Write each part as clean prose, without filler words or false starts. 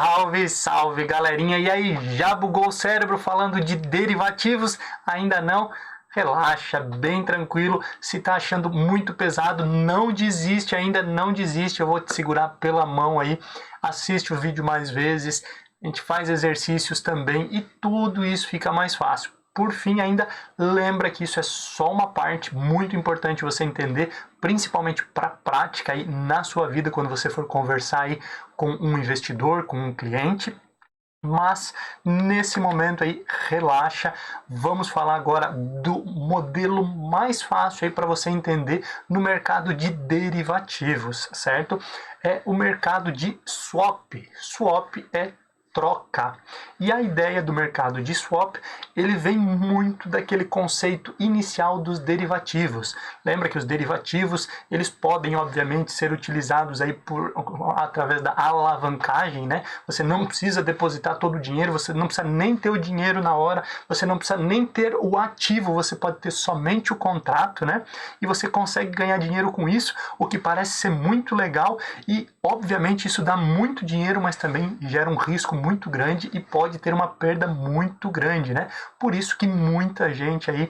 Salve, salve, galerinha! E aí, já bugou o cérebro falando de derivativos? Ainda não? Relaxa, bem tranquilo. Se tá achando muito pesado, não desiste ainda, não desiste. Eu vou te segurar pela mão aí. Assiste o vídeo mais vezes. A gente faz exercícios também e tudo isso fica mais fácil. Por fim, ainda lembra que isso é só uma parte muito importante você entender, principalmente para a prática aí na sua vida, quando você for conversar aí com um investidor, com um cliente. Mas nesse momento aí, relaxa. Vamos falar agora do modelo mais fácil aí para você entender no mercado de derivativos, certo? É o mercado de swap. Swap é troca. E a ideia do mercado de swap, ele vem muito daquele conceito inicial dos derivativos. Lembra que os derivativos, eles podem obviamente ser utilizados aí através da alavancagem, né? Você não precisa depositar todo o dinheiro, você não precisa nem ter o dinheiro na hora, você não precisa nem ter o ativo, você pode ter somente o contrato, né? E você consegue ganhar dinheiro com isso, o que parece ser muito legal e obviamente isso dá muito dinheiro, mas também gera um risco muito grande e pode ter uma perda muito grande, né? Por isso que muita gente aí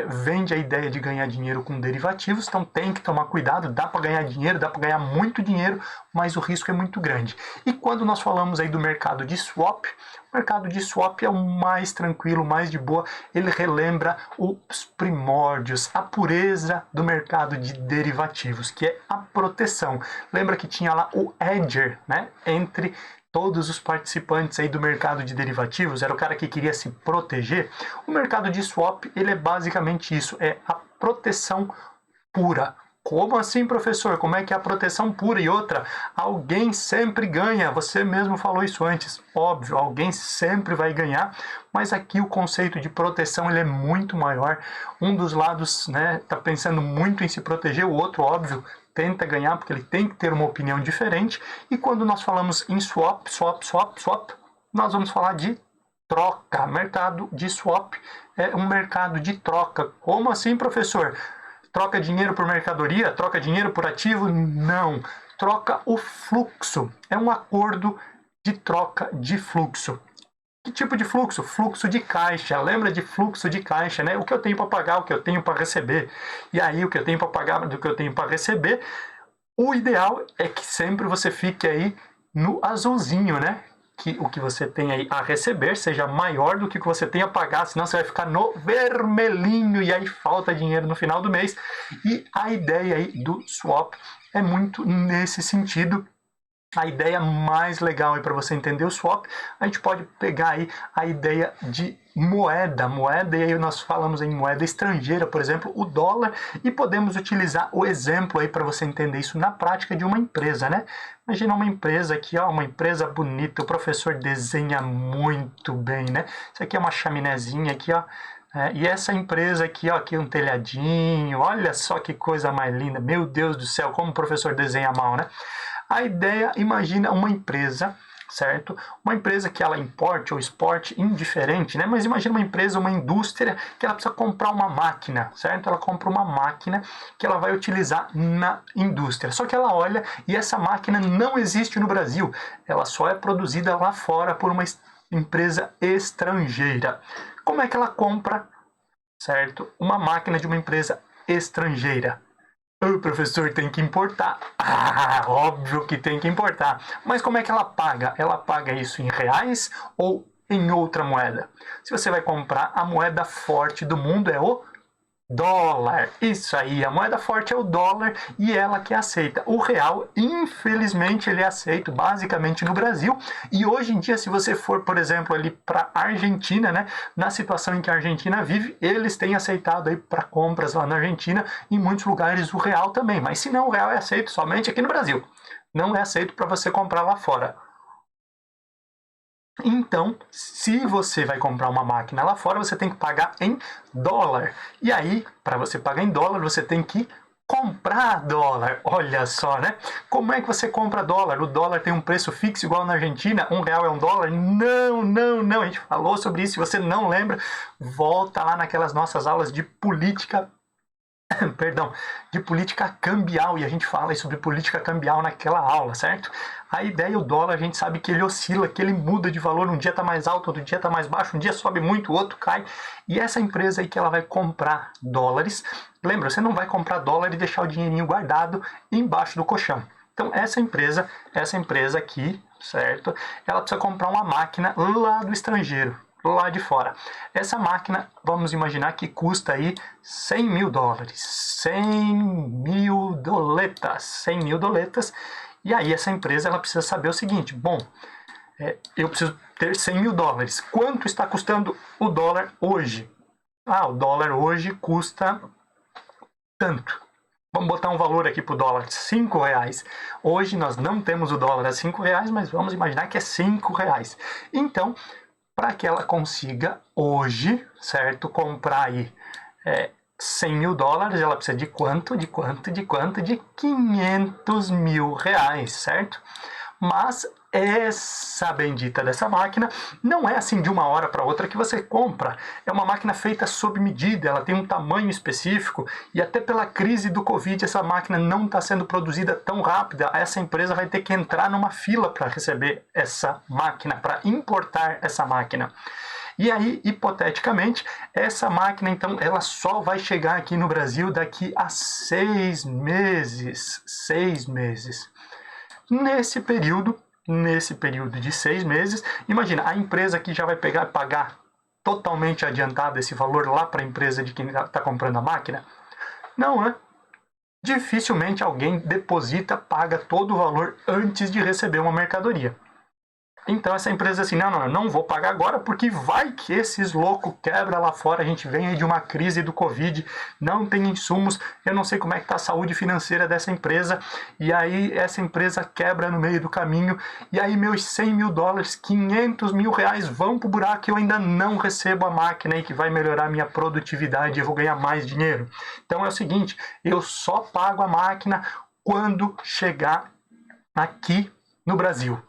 vende a ideia de ganhar dinheiro com derivativos, então tem que tomar cuidado, dá para ganhar dinheiro, dá para ganhar muito dinheiro, mas o risco é muito grande. E quando nós falamos aí do mercado de swap, o mercado de swap é o mais tranquilo, mais de boa, ele relembra os primórdios, a pureza do mercado de derivativos, que é a proteção. Lembra que tinha lá o hedger, né? Entre todos os participantes aí do mercado de derivativos, era o cara que queria se proteger. O mercado de swap, ele é basicamente isso, é a proteção pura. Como assim, professor? Como é que é a proteção pura? E outra, alguém sempre ganha. Você mesmo falou isso antes. Óbvio, alguém sempre vai ganhar, mas aqui o conceito de proteção ele é muito maior. Um dos lados, né, tá pensando muito em se proteger, o outro, óbvio, tenta ganhar porque ele tem que ter uma opinião diferente. E quando nós falamos em swap, nós vamos falar de troca. Mercado de swap é um mercado de troca. Como assim, professor? Troca dinheiro por mercadoria? Troca dinheiro por ativo? Não. Troca o fluxo. É um acordo de troca de fluxo. Que tipo de fluxo? Fluxo de caixa. Lembra de fluxo de caixa, né? O que eu tenho para pagar, o que eu tenho para receber. E aí, o que eu tenho para pagar, do que eu tenho para receber. O ideal é que sempre você fique aí no azulzinho, né? Que o que você tem aí a receber seja maior do que o que você tem a pagar, senão você vai ficar no vermelhinho e aí falta dinheiro no final do mês. E a ideia aí do swap é muito nesse sentido. A ideia mais legal para você entender o swap, a gente pode pegar aí a ideia de moeda, e aí nós falamos em moeda estrangeira, por exemplo, o dólar, e podemos utilizar o exemplo aí para você entender isso na prática de uma empresa, né? Imagina uma empresa aqui, ó, uma empresa bonita, o professor desenha muito bem, né? Isso aqui é uma chaminézinha aqui, ó. E essa empresa aqui, ó, aqui um telhadinho, olha só que coisa mais linda, meu Deus do céu, como o professor desenha mal, né? A ideia, imagina uma empresa, certo? Uma empresa que ela importe ou exporte, indiferente, né? Mas imagina uma empresa, uma indústria que ela precisa comprar uma máquina, certo? Ela compra uma máquina que ela vai utilizar na indústria. Só que ela olha e essa máquina não existe no Brasil. Ela só é produzida lá fora por uma empresa estrangeira. Como é que ela compra, certo? Uma máquina de uma empresa estrangeira? O professor tem que importar. Ah, óbvio que tem que importar. Mas como é que ela paga? Ela paga isso em reais ou em outra moeda? Se você vai comprar, a moeda forte do mundo é o dólar. Isso aí, a moeda forte é o dólar e ela que aceita. O real, infelizmente, ele é aceito basicamente no Brasil. E hoje em dia, se você for, por exemplo, ali para a Argentina, né, na situação em que a Argentina vive, eles têm aceitado aí para compras lá na Argentina, em muitos lugares o real também. Mas se não, o real é aceito somente aqui no Brasil. Não é aceito para você comprar lá fora. Então, se você vai comprar uma máquina lá fora, você tem que pagar em dólar. E aí, para você pagar em dólar, você tem que comprar dólar. Olha só, né? Como é que você compra dólar? O dólar tem um preço fixo igual na Argentina? R$1 é $1? Não. A gente falou sobre isso. Se você não lembra, volta lá naquelas nossas aulas de política perdão, de política cambial, e a gente fala sobre política cambial naquela aula, certo? A ideia, o dólar, a gente sabe que ele oscila, que ele muda de valor, um dia está mais alto, outro dia está mais baixo, um dia sobe muito, o outro cai, e essa empresa aí que ela vai comprar dólares, lembra, você não vai comprar dólar e deixar o dinheirinho guardado embaixo do colchão. Então essa empresa aqui, certo? Ela precisa comprar uma máquina lá do estrangeiro, lá de fora. Essa máquina, vamos imaginar que custa aí 100 mil dólares, 100 mil doletas, 100 mil doletas. E aí essa empresa ela precisa saber o seguinte, bom, eu preciso ter 100 mil dólares. Quanto está custando o dólar hoje? Ah, o dólar hoje custa tanto. Vamos botar um valor aqui para o dólar, 5 reais. Hoje nós não temos o dólar a 5 reais, mas vamos imaginar que é 5 reais. Então, para que ela consiga hoje, certo, comprar aí 100 mil dólares, ela precisa de quanto? De 500 mil reais, certo? Mas essa bendita dessa máquina não é assim de uma hora para outra que você compra. É uma máquina feita sob medida, ela tem um tamanho específico e até pela crise do Covid essa máquina não está sendo produzida tão rápida. Essa empresa vai ter que entrar numa fila para receber essa máquina, para importar essa máquina. E aí, hipoteticamente, essa máquina, então, ela só vai chegar aqui no Brasil daqui a 6 meses. 6 meses. Nesse período de 6 meses, imagina, a empresa aqui já vai pegar e pagar totalmente adiantado esse valor lá para a empresa de quem está comprando a máquina? Não, né? Dificilmente alguém deposita, paga todo o valor antes de receber uma mercadoria. Então essa empresa assim, não, eu não vou pagar agora porque vai que esses loucos quebra lá fora, a gente vem aí de uma crise do Covid, não tem insumos, eu não sei como é que está a saúde financeira dessa empresa, e aí essa empresa quebra no meio do caminho, e aí meus 100 mil dólares, 500 mil reais vão pro buraco e eu ainda não recebo a máquina aí que vai melhorar a minha produtividade, eu vou ganhar mais dinheiro. Então é o seguinte, eu só pago a máquina quando chegar aqui no Brasil.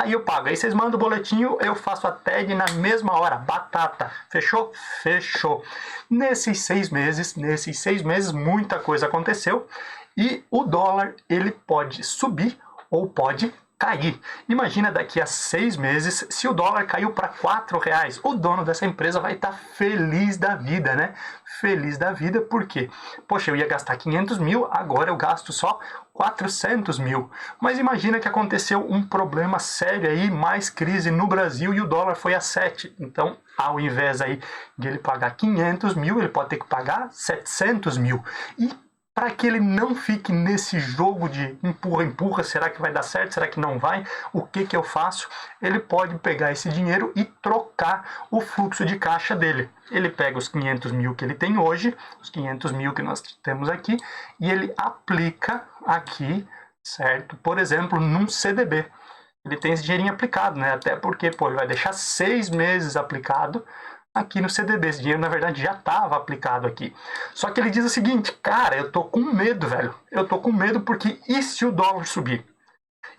Aí eu pago. Aí vocês mandam o boletinho, eu faço a tag na mesma hora. Batata. Fechou? Fechou. Nesses 6 meses, muita coisa aconteceu. E o dólar, ele pode subir ou pode cair. Imagina daqui a 6 meses, se o dólar caiu para 4 reais, o dono dessa empresa vai estar feliz da vida, né? Feliz da vida, por quê? Poxa, eu ia gastar 500 mil, agora eu gasto só 400 mil. Mas imagina que aconteceu um problema sério aí, mais crise no Brasil e o dólar foi a 7. Então, ao invés aí de ele pagar 500 mil, ele pode ter que pagar 700 mil. E para que ele não fique nesse jogo de empurra-empurra, será que vai dar certo, será que não vai, o que eu faço? Ele pode pegar esse dinheiro e trocar o fluxo de caixa dele. Ele pega os 500 mil que ele tem hoje, os 500 mil que nós temos aqui, e ele aplica aqui, certo? Por exemplo, num CDB. Ele tem esse dinheirinho aplicado, né? Até porque, ele vai deixar 6 meses aplicado aqui no CDB. Esse dinheiro, na verdade, já estava aplicado aqui. Só que ele diz o seguinte, cara, eu tô com medo, velho. Eu tô com medo porque e se o dólar subir?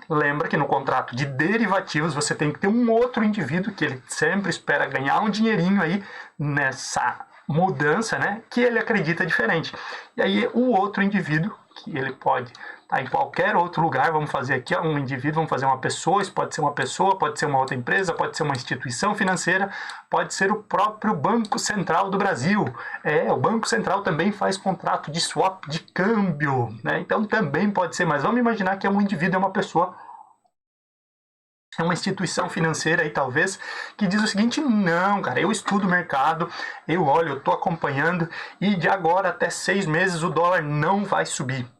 Lembra que no contrato de derivativos você tem que ter um outro indivíduo que ele sempre espera ganhar um dinheirinho aí nessa mudança, né? Que ele acredita diferente. E aí o outro indivíduo, que ele pode estar em qualquer outro lugar, vamos fazer aqui um indivíduo, vamos fazer uma pessoa, isso pode ser uma pessoa, pode ser uma outra empresa, pode ser uma instituição financeira, pode ser o próprio Banco Central do Brasil. O Banco Central também faz contrato de swap de câmbio, né? Então também pode ser, mas vamos imaginar que é um indivíduo, é uma pessoa, é uma instituição financeira aí talvez, que diz o seguinte, não, cara, eu estudo o mercado, eu olho, eu estou acompanhando e de agora até 6 meses o dólar não vai subir.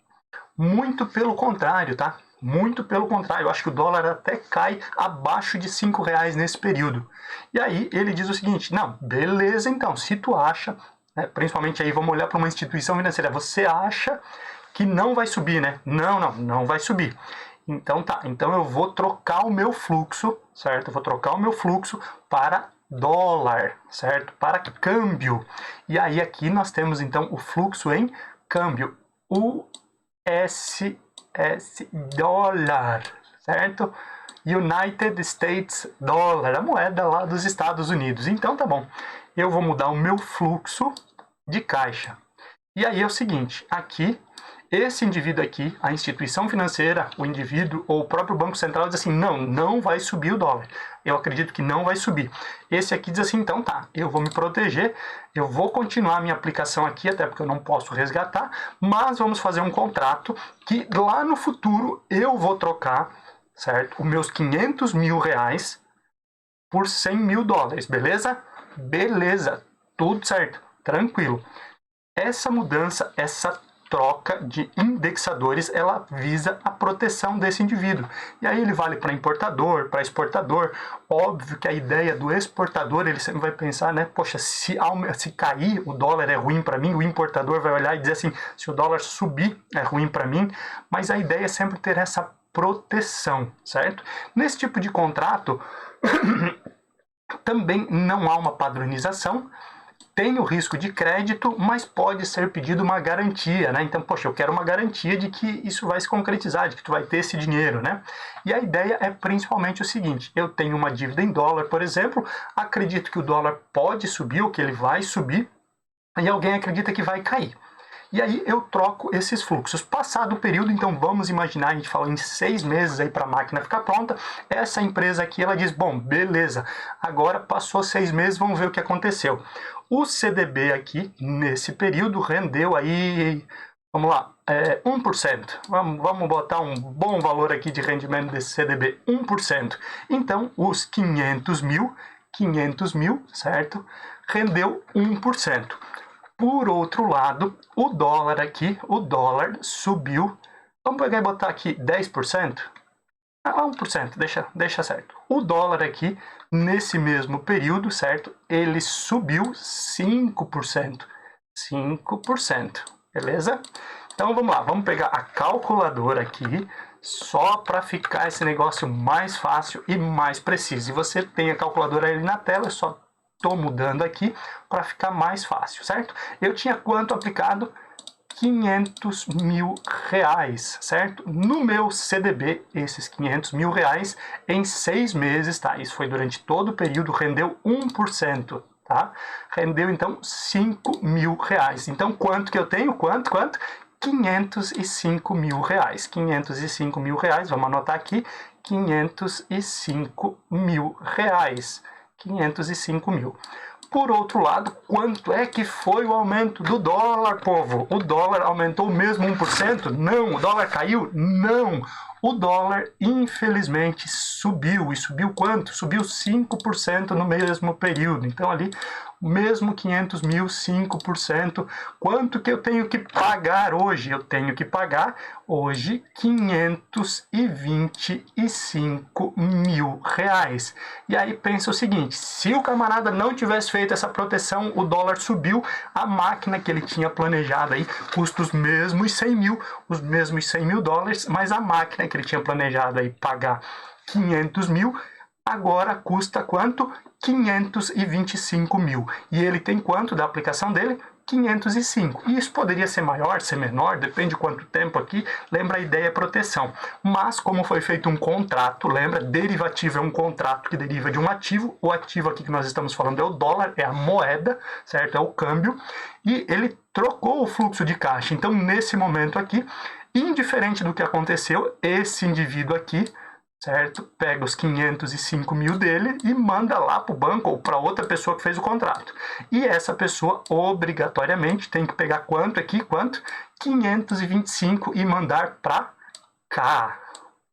Muito pelo contrário, tá? Muito pelo contrário, eu acho que o dólar até cai abaixo de 5 reais nesse período. E aí ele diz o seguinte, não, beleza então, se tu acha, né, principalmente aí vamos olhar para uma instituição financeira, você acha que não vai subir, né? Não vai subir. Então tá, então eu vou trocar o meu fluxo, certo? Eu vou trocar o meu fluxo para dólar, certo? Para câmbio. E aí aqui nós temos então o fluxo em câmbio, USS dólar, certo? United States Dollar, a moeda lá dos Estados Unidos. Então tá bom, eu vou mudar o meu fluxo de caixa. E aí é o seguinte, aqui, esse indivíduo aqui, a instituição financeira, o indivíduo ou o próprio Banco Central diz assim, não, não vai subir o dólar. Eu acredito que não vai subir. Esse aqui diz assim, então tá, eu vou me proteger, eu vou continuar a minha aplicação aqui, até porque eu não posso resgatar, mas vamos fazer um contrato que lá no futuro eu vou trocar, certo? Os meus 500 mil reais por 100 mil dólares, beleza? Beleza, tudo certo, tranquilo. Essa mudança, essa troca de indexadores, ela visa a proteção desse indivíduo. E aí ele vale para importador, para exportador. Óbvio que a ideia do exportador, ele sempre vai pensar, né? Poxa, se cair o dólar é ruim para mim, o importador vai olhar e dizer assim, se o dólar subir é ruim para mim. Mas a ideia é sempre ter essa proteção, certo? Nesse tipo de contrato, também não há uma padronização, tem o risco de crédito, mas pode ser pedido uma garantia, né? Então, poxa, eu quero uma garantia de que isso vai se concretizar, de que tu vai ter esse dinheiro, né? E a ideia é principalmente o seguinte, eu tenho uma dívida em dólar, por exemplo, acredito que o dólar pode subir, ou que ele vai subir, e alguém acredita que vai cair. E aí eu troco esses fluxos. Passado o período, então vamos imaginar, a gente falou em 6 meses aí para a máquina ficar pronta, essa empresa aqui, ela diz, bom, beleza, agora passou 6 meses, vamos ver o que aconteceu. O CDB aqui, nesse período, rendeu aí, vamos lá, 1%. Vamos botar um bom valor aqui de rendimento desse CDB, 1%. Então, os 500 mil, certo? Rendeu 1%. Por outro lado, o dólar aqui, o dólar subiu, vamos pegar e botar aqui 10%? 1%, deixa certo. O dólar aqui, nesse mesmo período, certo? Ele subiu 5%. 5%, beleza? Então vamos lá, vamos pegar a calculadora aqui, só para ficar esse negócio mais fácil e mais preciso. E você tem a calculadora aí na tela, é só estou mudando aqui para ficar mais fácil, certo? Eu tinha quanto aplicado? 500 mil reais, certo? No meu CDB, esses 500 mil reais em 6 meses, tá? Isso foi durante todo o período, rendeu 1%, tá? Rendeu, então, 5 mil reais. Então, quanto que eu tenho? Quanto? 505 mil reais. 505 mil reais, vamos anotar aqui, 505 mil reais. 505 mil. Por outro lado, quanto é que foi o aumento do dólar, povo? O dólar aumentou o mesmo 1%? Não. O dólar caiu? Não. O dólar, infelizmente, subiu. E subiu quanto? Subiu 5% no mesmo período. Então, ali, mesmo 500 mil, 5%. Quanto que eu tenho que pagar hoje? Eu tenho que pagar hoje 525 mil reais. E aí pensa o seguinte, se o camarada não tivesse feito essa proteção, o dólar subiu, a máquina que ele tinha planejado aí custa os mesmos 100 mil, os mesmos 100 mil dólares, mas a máquina que ele tinha planejado aí pagar 500 mil, agora custa quanto? 525 mil. E ele tem quanto da aplicação dele? 505. E isso poderia ser maior, ser menor, depende de quanto tempo aqui. Lembra, a ideia é proteção. Mas como foi feito um contrato, lembra, derivativo é um contrato que deriva de um ativo. O ativo aqui que nós estamos falando é o dólar, é a moeda, certo? É o câmbio. E ele trocou o fluxo de caixa. Então, nesse momento aqui, indiferente do que aconteceu, esse indivíduo aqui, certo? Pega os 505 mil dele e manda lá para o banco ou para outra pessoa que fez o contrato. E essa pessoa obrigatoriamente tem que pegar quanto aqui? Quanto? 525 e mandar para cá.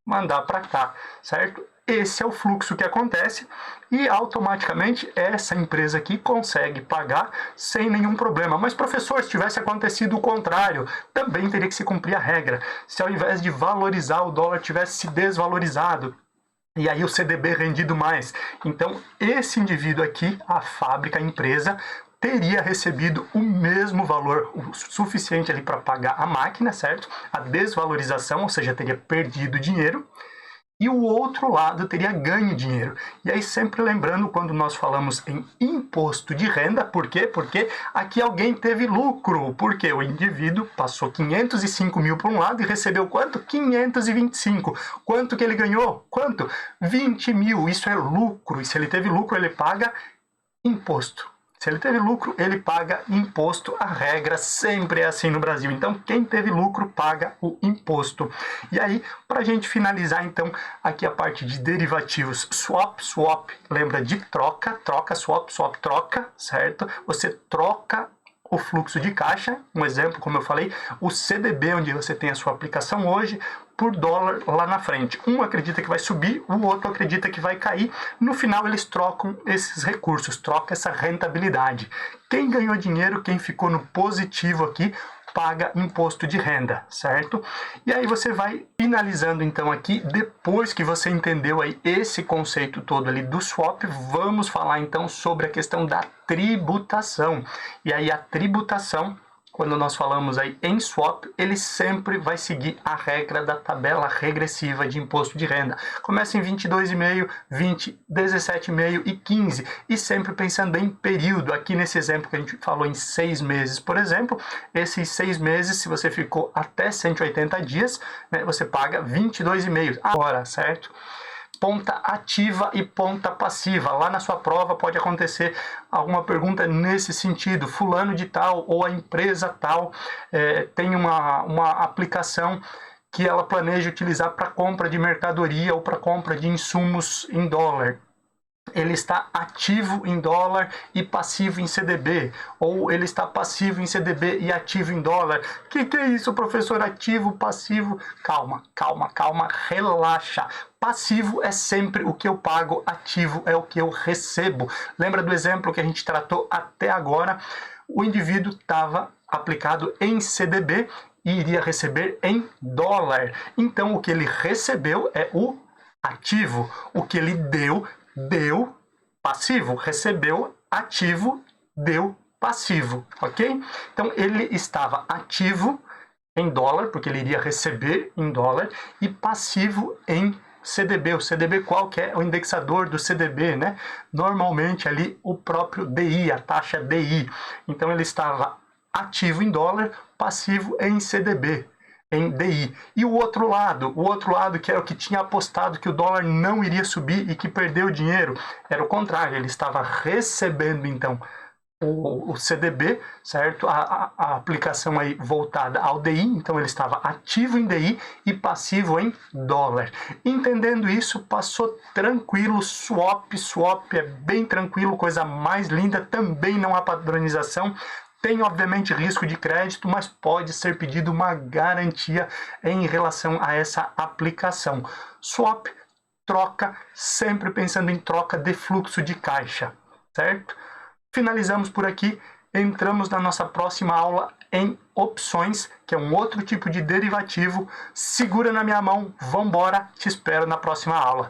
Mandar para cá, certo? Esse é o fluxo que acontece e automaticamente essa empresa aqui consegue pagar sem nenhum problema. Mas, professor, se tivesse acontecido o contrário, também teria que se cumprir a regra. Se ao invés de valorizar, o dólar tivesse se desvalorizado, e aí o CDB rendido mais. Então, esse indivíduo aqui, a fábrica, a empresa, teria recebido o mesmo valor, o suficiente ali para pagar a máquina, certo? A desvalorização, ou seja, teria perdido dinheiro. E o outro lado teria ganho dinheiro. E aí sempre lembrando quando nós falamos em imposto de renda, por quê? Porque aqui alguém teve lucro, porque o indivíduo passou 505 mil para um lado e recebeu quanto? 525. Quanto que ele ganhou? Quanto? 20 mil. Isso é lucro. E se ele teve lucro, ele paga imposto. Se ele teve lucro, ele paga imposto. A regra sempre é assim no Brasil. Então, quem teve lucro paga o imposto. E aí, para a gente finalizar, então, aqui a parte de derivativos. Swap, swap, lembra de troca, troca, swap, swap, troca, certo? Você troca o fluxo de caixa, um exemplo, como eu falei, o CDB, onde você tem a sua aplicação hoje, por dólar lá na frente. Um acredita que vai subir, o outro acredita que vai cair. No final, eles trocam esses recursos, trocam essa rentabilidade. Quem ganhou dinheiro, quem ficou no positivo aqui, paga imposto de renda, certo? E aí você vai finalizando então aqui, depois que você entendeu aí esse conceito todo ali do swap, vamos falar então sobre a questão da tributação. E aí a tributação, quando nós falamos aí em swap, ele sempre vai seguir a regra da tabela regressiva de imposto de renda. Começa em 22,5, 20, 17,5 e 15. E sempre pensando em período. Aqui nesse exemplo que a gente falou em 6 meses, por exemplo, esses 6 meses, se você ficou até 180 dias, né, você paga 22,5 agora, certo? Ponta ativa e ponta passiva. Lá na sua prova pode acontecer alguma pergunta nesse sentido. Fulano de tal ou a empresa tal tem uma aplicação que ela planeja utilizar para compra de mercadoria ou para compra de insumos em dólar. Ele está ativo em dólar e passivo em CDB, ou ele está passivo em CDB e ativo em dólar. Que é isso, professor? Ativo, passivo? Calma, calma, calma, relaxa. Passivo é sempre o que eu pago, ativo é o que eu recebo. Lembra do exemplo que a gente tratou até agora? O indivíduo estava aplicado em CDB e iria receber em dólar. Então, o que ele recebeu é o ativo. O que ele deu passivo, recebeu ativo, deu passivo, ok? Então ele estava ativo em dólar, porque ele iria receber em dólar, e passivo em CDB. O CDB qual que é o indexador do CDB, né? Normalmente ali o próprio DI, a taxa DI. Então ele estava ativo em dólar, passivo em CDB, em DI. E o outro lado que era o que tinha apostado que o dólar não iria subir e que perdeu dinheiro, era o contrário, ele estava recebendo então o CDB, certo? A aplicação aí voltada ao DI, então ele estava ativo em DI e passivo em dólar. Entendendo isso, passou tranquilo, swap é bem tranquilo, coisa mais linda, também não há padronização. Tem, obviamente, risco de crédito, mas pode ser pedido uma garantia em relação a essa aplicação. Swap, troca, sempre pensando em troca de fluxo de caixa, certo? Finalizamos por aqui, entramos na nossa próxima aula em opções, que é um outro tipo de derivativo. Segura na minha mão, vambora, te espero na próxima aula.